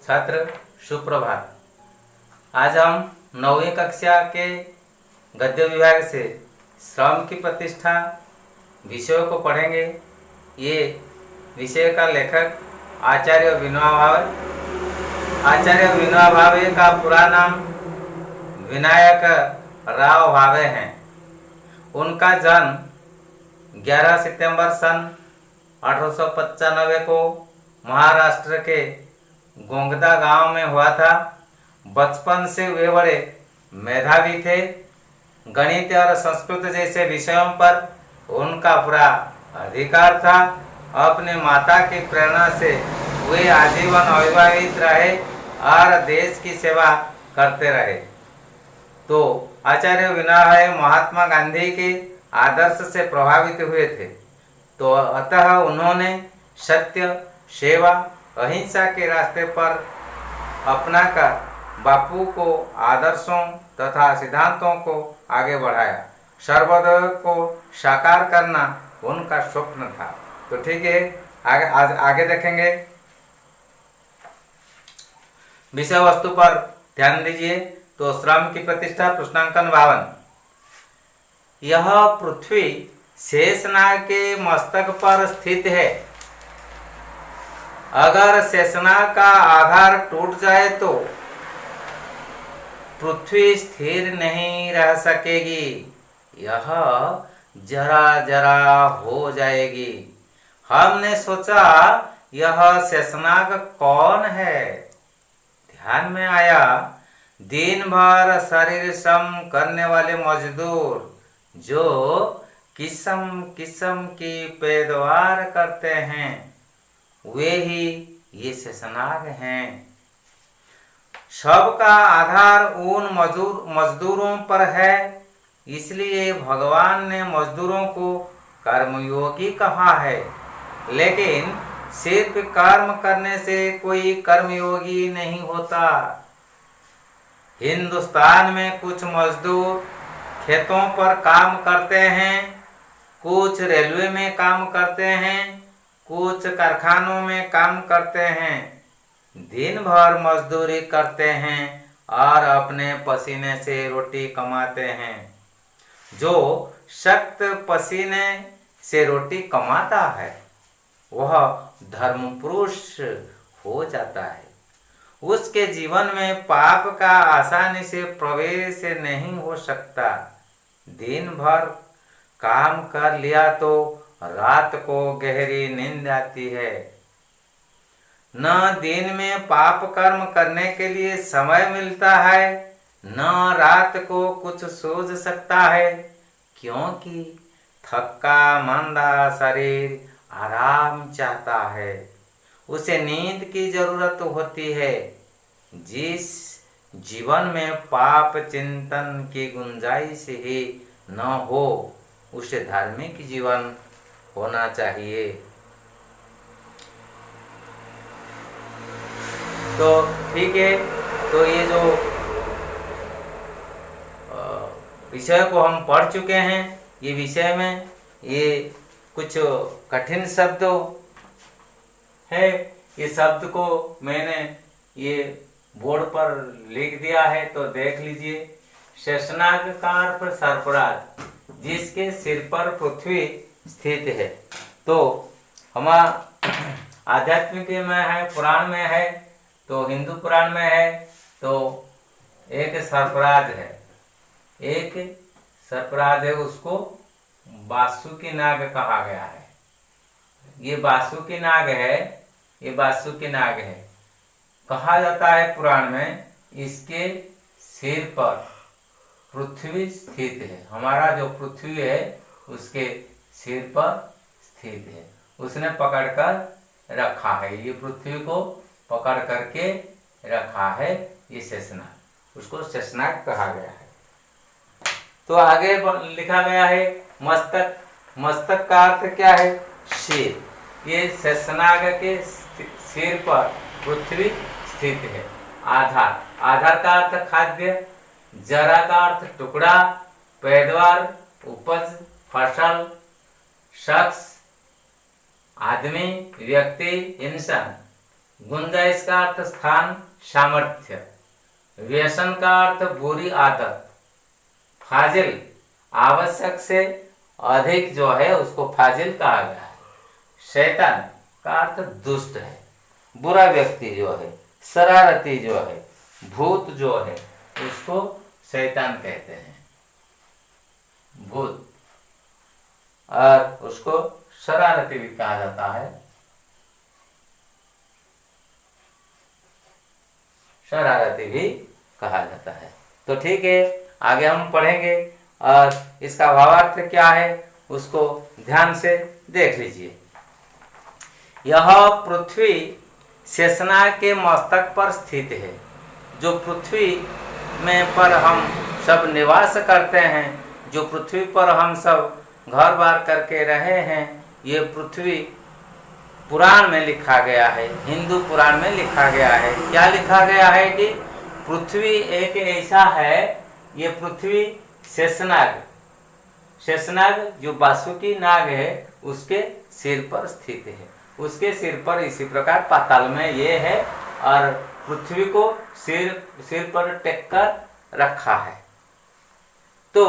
छात्र सुप्रभात। आज हम 9वीं कक्षा के गद्य विभाग से श्रम की प्रतिष्ठा विषयों को पढ़ेंगे। ये विषय का लेखक आचार्य विनोबा भावे। आचार्य विनोबा भावे का पूरा नाम विनायक राव भावे हैं। उनका जन्म 11 सितंबर सन 1895 को महाराष्ट्र के गोंगदा गांव में हुआ था। बचपन से वे बड़े मेधावी थे। गणित और संस्कृत जैसे विषयों पर उनका पूरा अधिकार था। अपने माता की प्रेरणा से वे आजीवन अविवाहित रहे और देश की सेवा करते रहे। तो आचार्य विनोबा भावे महात्मा गांधी के आदर्श से प्रभावित हुए थे। तो अतः उन्होंने सत्य, सेवा, अहिंसा के रास्ते पर अपनाकर बापू को आदर्शों तथा सिद्धांतों को आगे बढ़ाया। सर्वोदय को साकार करना उनका स्वप्न था। तो ठीक है, आगे देखेंगे। विषय वस्तु पर ध्यान दीजिए। तो श्रम की प्रतिष्ठा, प्रश्नांकन 52। यह पृथ्वी शेषनाग के मस्तक पर स्थित है। अगर शेषनाग का आधार टूट जाए तो पृथ्वी स्थिर नहीं रह सकेगी, यह जरा जरा हो जाएगी। हमने सोचा यह शेषनाग कौन है। ध्यान में आया दिन भर शरीर श्रम करने वाले मजदूर जो किस्म किस्म की पैदावार करते हैं, वे ही ये शेषनाग हैं। सबका आधार उन मजदूरों पर है। इसलिए भगवान ने मजदूरों को कर्मयोगी कहा है। लेकिन सिर्फ कर्म करने से कोई कर्मयोगी नहीं होता। हिंदुस्तान में कुछ मजदूर खेतों पर काम करते हैं, कुछ रेलवे में काम करते हैं, कुछ कारखानों में काम करते हैं। दिन भर मजदूरी करते हैं और अपने पसीने से रोटी कमाते हैं। जो सख्त पसीने से रोटी कमाता है वह धर्म पुरुष हो जाता है। उसके जीवन में पाप का आसानी से प्रवेश नहीं हो सकता। दिन भर काम कर लिया तो रात को गहरी नींद आती है। न दिन में पाप कर्म करने के लिए समय मिलता है, न रात को कुछ सूझ सकता है, क्योंकि थका मंदा शरीर आराम चाहता है। उसे नींद की जरूरत होती है। जिस जीवन में पाप चिंतन की गुंजाइश ही न हो, उसे धार्मिक जीवन होना चाहिए। तो ठीक है, तो ये जो विषय को हम पढ़ चुके हैं, ये विषय में ये कुछ कठिन शब्द है। ये शब्द को मैंने ये बोर्ड पर लिख दिया है, तो देख लीजिए। शेषनाग का अर्थ सर्पराज, जिसके सिर पर पृथ्वी स्थित है। तो हमारा आध्यात्मिक में है, पुराण में है, तो हिंदू पुराण में है। तो एक सर्पराज है, एक सर्पराज है, उसको वासुकी नाग कहा गया है। ये वासुकी नाग है, ये वासुकी नाग है। कहा जाता है पुराण में, इसके सिर पर पृथ्वी स्थित है। हमारा जो पृथ्वी है उसके सिर पर स्थित है। उसने पकड़कर रखा है, ये पृथ्वी को पकड़ करके रखा है, ये शेषनाग, उसको शेषनाग कहा गया है। तो आगे लिखा गया है मस्तक। मस्तक का अर्थ क्या है? सिर। ये शेषनाग के सिर पर पृथ्वी स्थित है। आधार, आधार का अर्थ खाद्य, जरा का अर्थ टुकड़ा, पैदावार, उपज, फसल, शख्स, आदमी, व्यक्ति, इंसान। गुंजाइश का अर्थ स्थान, सामर्थ्य। व्यसन का अर्थ बुरी आदत। फाजिल, आवश्यक से अधिक जो है उसको फाजिल कहा गया है। शैतान का अर्थ दुष्ट है, बुरा व्यक्ति जो है, शरारती जो है, भूत जो है उसको शैतान कहते हैं, भूत। और उसको शरारती भी कहा जाता है, शरारती भी कहा जाता है। तो ठीक है, आगे हम पढ़ेंगे और इसका भावार्थ क्या है उसको ध्यान से देख लीजिए। यह पृथ्वी शेषनाग के मस्तक पर स्थित है। जो पृथ्वी में पर हम सब निवास करते हैं, जो पृथ्वी पर हम सब घर बार करके रहे हैं, ये पृथ्वी पुराण में लिखा गया है, हिंदू पुराण में लिखा गया है। क्या लिखा गया है कि पृथ्वी एक ऐसा है, ये पृथ्वी शेषनाग, शेषनाग जो वासुकी नाग है उसके सिर पर स्थित है। उसके सिर पर इसी प्रकार पाताल में ये है और पृथ्वी को सिर पर टेक कर रखा है। तो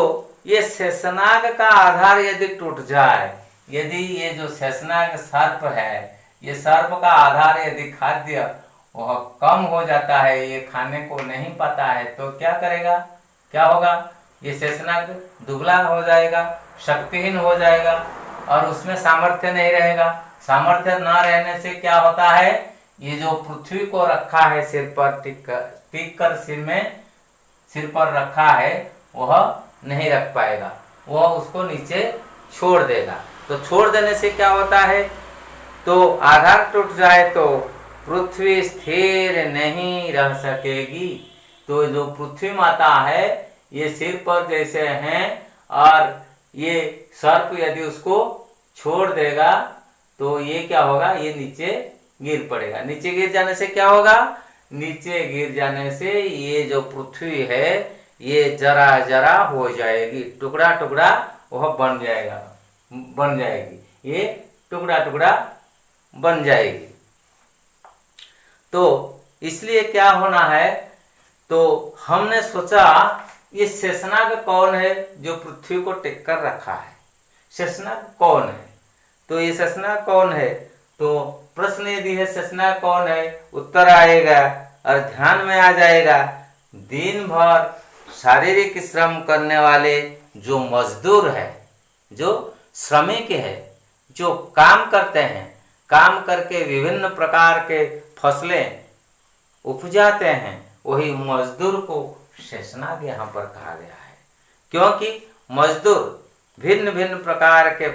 ये शेषनाग का आधार यदि टूट जाए, यदि ये जो शेषनाग सर्प है, ये सर्प का आधार यदि खाद्य वह कम हो जाता है, ये खाने को नहीं पाता है, तो क्या करेगा, क्या होगा, ये शेषनाग दुबला हो जाएगा, शक्तिहीन हो जाएगा और उसमें सामर्थ्य नहीं रहेगा। सामर्थ्य न रहने से क्या होता है, ये जो पृथ्वी को रखा है सिर पर टिक कर सिर पर रखा है वह नहीं रख पाएगा, वह उसको नीचे छोड़ देगा। तो छोड़ देने से क्या होता है, तो आधार टूट जाए तो पृथ्वी स्थिर नहीं रह सकेगी। तो जो पृथ्वी माता है ये सिर पर जैसे हैं और ये सर्प यदि उसको छोड़ देगा तो ये क्या होगा, ये नीचे गिर पड़ेगा। नीचे गिर जाने से क्या होगा, नीचे गिर जाने से ये जो पृथ्वी है ये जरा जरा हो जाएगी, टुकड़ा टुकड़ा वह बन जाएगी, ये टुकड़ा टुकड़ा बन जाएगी। तो इसलिए क्या होना है, तो हमने सोचा ये शेषनाग कौन है जो पृथ्वी को टेक कर रखा है, शेषनाग कौन है। तो ये शेषनाग कौन है, तो प्रश्न यदि है शेषनाग कौन है, उत्तर आएगा और ध्यान में आ जाएगा, दिन भर शारीरिक श्रम करने वाले जो मजदूर है, जो श्रमिक है, जो काम करते हैं, काम करके विभिन्न प्रकार के फसलें उपजाते हैं, वही मजदूर को शेषनाग यहाँ पर कहा गया है। क्योंकि मजदूर भिन्न भिन्न प्रकार के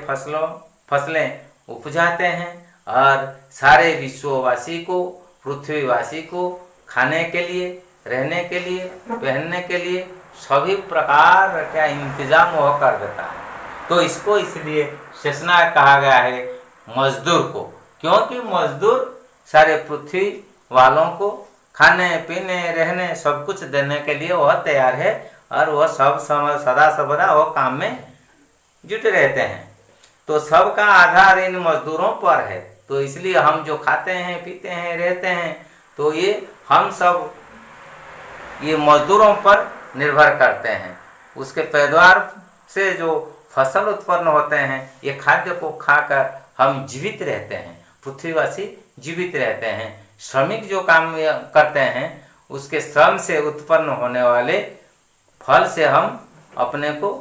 फसलें उपजाते हैं और सारे विश्ववासी को, पृथ्वीवासी को खाने के लिए, रहने के लिए, पहनने के लिए सभी प्रकार का इंतजाम वह कर देता है। तो इसको इसलिए शेषनाग कहा गया है मजदूर को, क्योंकि मजदूर सारे पृथ्वी वालों को खाने पीने रहने सब कुछ देने के लिए वह तैयार है और वह सब समय सदा सर्वदा वह काम में जुटे रहते हैं। तो सबका आधार इन मजदूरों पर है। तो इसलिए हम जो खाते हैं, पीते हैं, रहते हैं, तो ये हम सब ये मजदूरों पर निर्भर करते हैं। उसके पैदावार से जो फसल उत्पन्न होते हैं, ये खाद्य को खाकर हम जीवित रहते हैं, पृथ्वीवासी जीवित रहते हैं। श्रमिक जो काम करते हैं उसके श्रम से उत्पन्न होने वाले फल से हम अपने को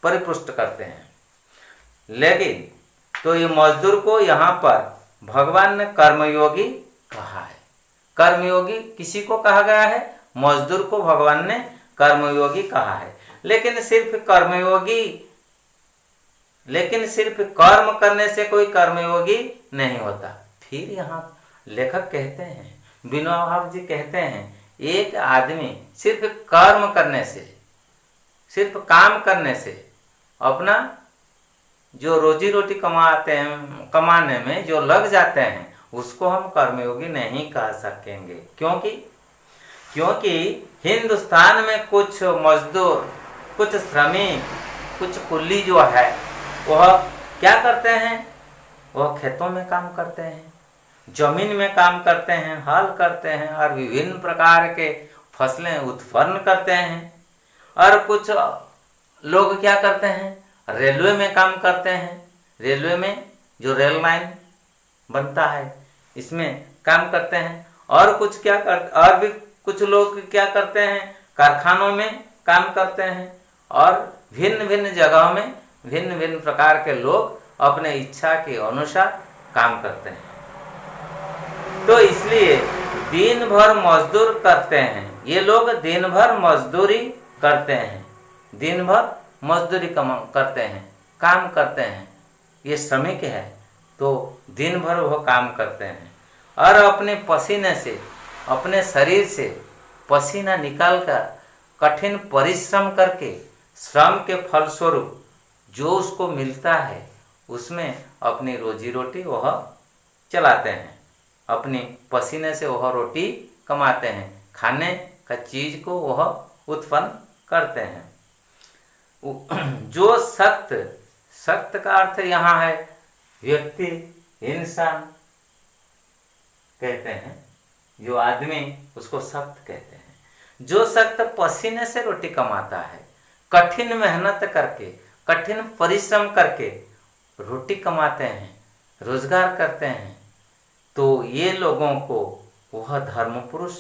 परिपुष्ट करते हैं। लेकिन तो ये मजदूर को यहाँ पर भगवान ने कर्मयोगी कहा है। कर्मयोगी किसी को कहा गया है, मजदूर को भगवान ने कर्मयोगी कहा है। लेकिन सिर्फ कर्म करने से कोई कर्मयोगी नहीं होता। फिर यहाँ लेखक कहते हैं, विनोबा भावे जी कहते हैं, एक आदमी सिर्फ कर्म करने से, सिर्फ काम करने से अपना जो रोजी रोटी कमाने में जो लग जाते हैं उसको हम कर्मयोगी नहीं कह सकेंगे। क्योंकि हिंदुस्तान में कुछ मजदूर, कुछ श्रमिक, कुछ कुली जो है वह क्या करते हैं, वह खेतों में काम करते हैं, जमीन में काम करते हैं, हल करते हैं और विभिन्न प्रकार के फसलें उत्पन्न करते हैं। और कुछ लोग क्या करते हैं, रेलवे में काम करते हैं, रेलवे में जो रेल लाइन बनता है इसमें काम करते हैं। और भी कुछ लोग क्या करते हैं, कारखानों में काम करते हैं। और भिन्न भिन्न जगहों में भिन्न भिन्न प्रकार के लोग अपने इच्छा के अनुसार काम करते हैं। तो इसलिए दिन भर मजदूर करते हैं, ये लोग दिन भर मजदूरी करते हैं, दिन भर मजदूरी करते हैं, काम करते हैं। ये श्रमिक है तो दिन भर वह काम करते हैं और अपने पसीने से, अपने शरीर से पसीना निकालकर कठिन परिश्रम करके श्रम के फलस्वरूप जो उसको मिलता है उसमें अपनी रोजी रोटी वह चलाते हैं, अपने पसीने से वह रोटी कमाते हैं, खाने का चीज को वह उत्पन्न करते हैं। जो सख्त का अर्थ यहाँ है व्यक्ति, इंसान कहते हैं, जो आदमी उसको सख्त कहते हैं। जो सख्त पसीने से रोटी कमाता है, कठिन मेहनत करके, कठिन परिश्रम करके रोटी कमाते हैं, रोजगार करते हैं, तो ये लोगों को वह धर्म पुरुष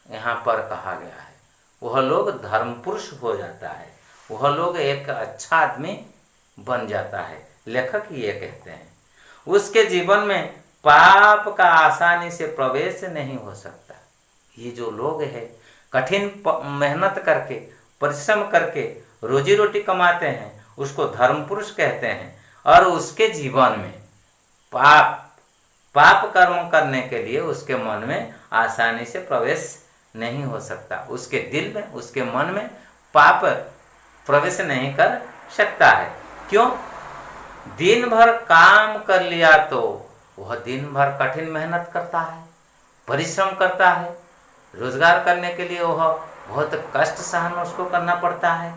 यहाँ पर कहा गया है। वह लोग धर्म पुरुष हो जाता है, वह लोग एक अच्छा आदमी बन जाता है। लेखक ये कहते हैं उसके जीवन में पाप का आसानी से प्रवेश नहीं हो सकता। ये जो लोग हैं कठिन मेहनत करके, परिश्रम करके रोजी रोटी कमाते हैं, उसको धर्म पुरुष कहते हैं। और उसके जीवन में पाप कर्म करने के लिए उसके मन में आसानी से प्रवेश नहीं हो सकता। उसके दिल में, उसके मन में पाप प्रवेश नहीं कर सकता है। क्यों? दिन भर काम कर लिया तो वह दिन भर कठिन मेहनत करता है, परिश्रम करता है, रोजगार करने के लिए वह बहुत कष्ट सहन उसको करना पड़ता है।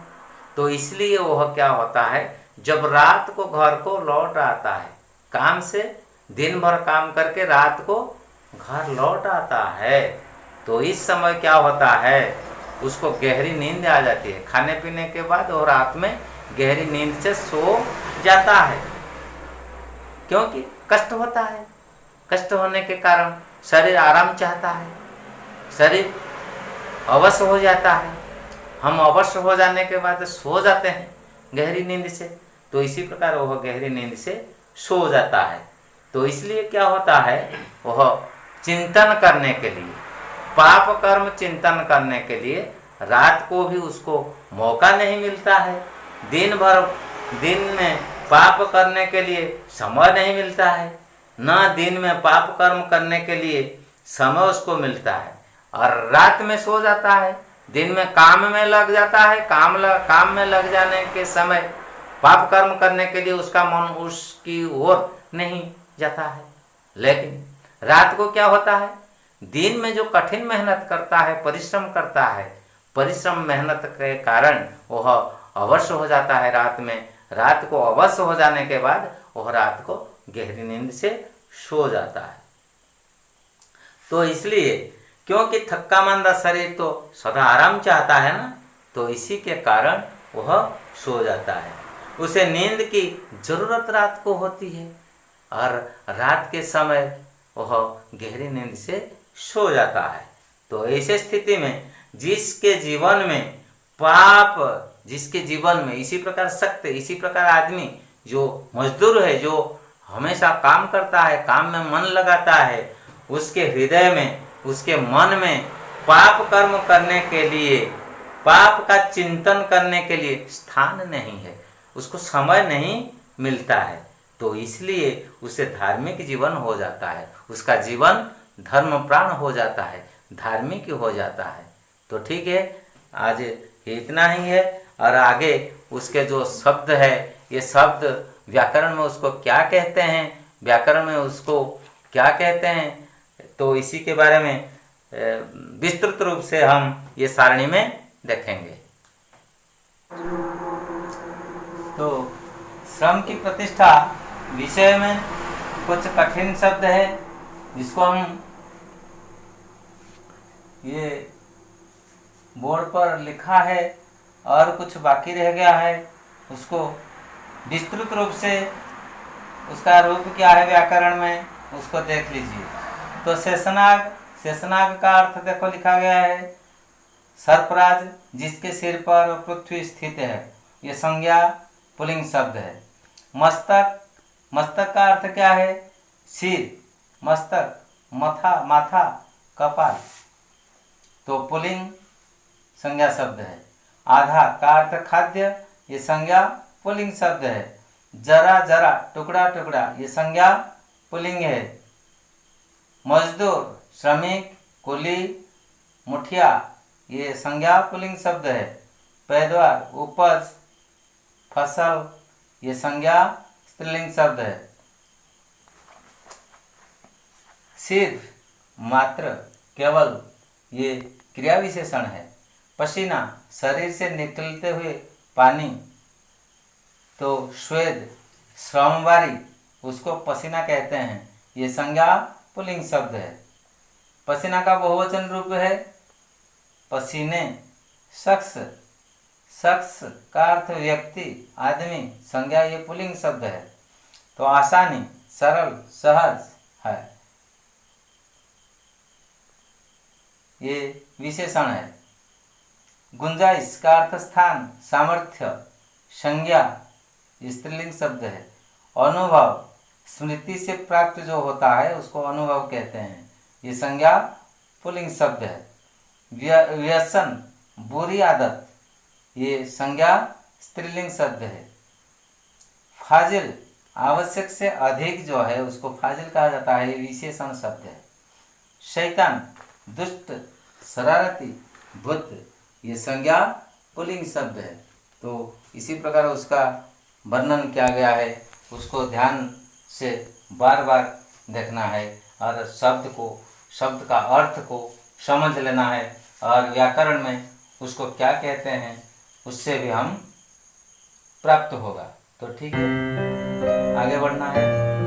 तो इसलिए वह क्या होता है, जब रात को घर को लौट आता है, काम से दिन भर काम करके रात को घर लौट आता है, तो इस समय क्या होता है, उसको गहरी नींद आ जाती है। खाने पीने के बाद और रात में गहरी नींद से सो जाता है, क्योंकि कष्ट होता है। कष्ट होने के कारण शरीर आराम चाहता है, शरीर अवश्य हो जाता है। हम अवश्य हो जाने के बाद सो जाते हैं गहरी नींद से, तो इसी प्रकार वह गहरी नींद से सो जाता है। तो इसलिए क्या होता है, वह चिंतन करने के लिए, पाप कर्म चिंतन करने के लिए रात को भी उसको मौका नहीं मिलता है। दिन में पाप करने के लिए समय नहीं मिलता है, ना दिन में पाप कर्म करने के लिए समय उसको मिलता है, और रात में सो जाता है, दिन में काम में लग जाता है। काम में लग जाने के समय पाप कर्म करने के लिए उसका मन उसकी ओर नहीं जाता है। लेकिन रात को क्या होता है, दिन में जो कठिन मेहनत करता है, परिश्रम करता है, परिश्रम मेहनत के कारण वह अवश्य हो जाता है रात में। रात को अवश्य हो जाने के बाद वह रात को गहरी नींद से सो जाता है। तो इसलिए क्योंकि थक्का मांदा शरीर तो सदा आराम चाहता है ना, तो इसी के कारण वह सो जाता है। उसे नींद की जरूरत रात को होती है और रात के समय वह गहरी नींद से सो जाता है। तो ऐसे स्थिति में जिसके जीवन में इसी प्रकार सख्त, इसी प्रकार आदमी जो मजदूर है, जो हमेशा काम करता है, काम में मन लगाता है, उसके हृदय में, उसके मन में पाप कर्म करने के लिए, पाप का चिंतन करने के लिए स्थान नहीं है, उसको समय नहीं मिलता है। तो इसलिए उसे धार्मिक जीवन हो जाता है, उसका जीवन धर्म प्राण हो जाता है, धार्मिक हो जाता है। तो ठीक है, आज इतना ही है। और आगे उसके जो शब्द है, ये शब्द व्याकरण में उसको क्या कहते हैं, व्याकरण में उसको क्या कहते हैं, तो इसी के बारे में विस्तृत रूप से हम ये सारणी में देखेंगे। तो श्रम की प्रतिष्ठा विषय में कुछ कठिन शब्द है, जिसको हम ये बोर्ड पर लिखा है और कुछ बाकी रह गया है, उसको विस्तृत रूप से उसका रूप क्या है व्याकरण में, उसको देख लीजिए। तो शेषनाग, शेषनाग का अर्थ देखो लिखा गया है सर्पराज, जिसके सिर पर पृथ्वी स्थित है, ये संज्ञा पुल्लिंग शब्द है। मस्तक, मस्तक का अर्थ क्या है, सिर, मस्तक, माथा, माथा, कपाल, तो पुल्लिंग संज्ञा शब्द है। आधा का अर्थ खाद्य, ये संज्ञा पुल्लिंग शब्द है। जरा, जरा, टुकड़ा, टुकड़ा, ये संज्ञा पुल्लिंग है। मजदूर, श्रमिक, कुली, मुठिया, ये संज्ञा पुल्लिंग शब्द है। पैदावार, उपज, फसल, ये संज्ञा स्त्रीलिंग शब्द है। सिर्फ, मात्र, केवल, ये क्रिया विशेषण है। पसीना, शरीर से निकलते हुए पानी, तो श्वेद, श्रमवारी, उसको पसीना कहते हैं, ये संज्ञा पुल्लिंग शब्द है। पसीना का बहुवचन रूप है पसीने। शख्स, शख्स का अर्थ व्यक्ति, आदमी, संज्ञा ये पुल्लिंग शब्द है। तो आसानी, सरल, सहज है, ये विशेषण है। गुंजाइश का अर्थ स्थान, सामर्थ्य, संज्ञा, ये स्त्रीलिंग शब्द है। अनुभव, स्मृति से प्राप्त जो होता है उसको अनुभव कहते हैं, ये संज्ञा पुल्लिंग शब्द है। व्यसन, बुरी आदत, ये संज्ञा स्त्रीलिंग शब्द है। फाजिल, आवश्यक से अधिक जो है उसको फाजिल कहा जाता है, ये विशेषण शब्द है। शैतान, दुष्ट, शरारती, बुद्ध, ये संज्ञा पुल्लिंग शब्द है। तो इसी प्रकार उसका वर्णन किया गया है, उसको ध्यान से बार बार देखना है और शब्द को, शब्द का अर्थ को समझ लेना है और व्याकरण में उसको क्या कहते हैं उससे भी हम प्राप्त होगा। तो ठीक है, आगे बढ़ना है।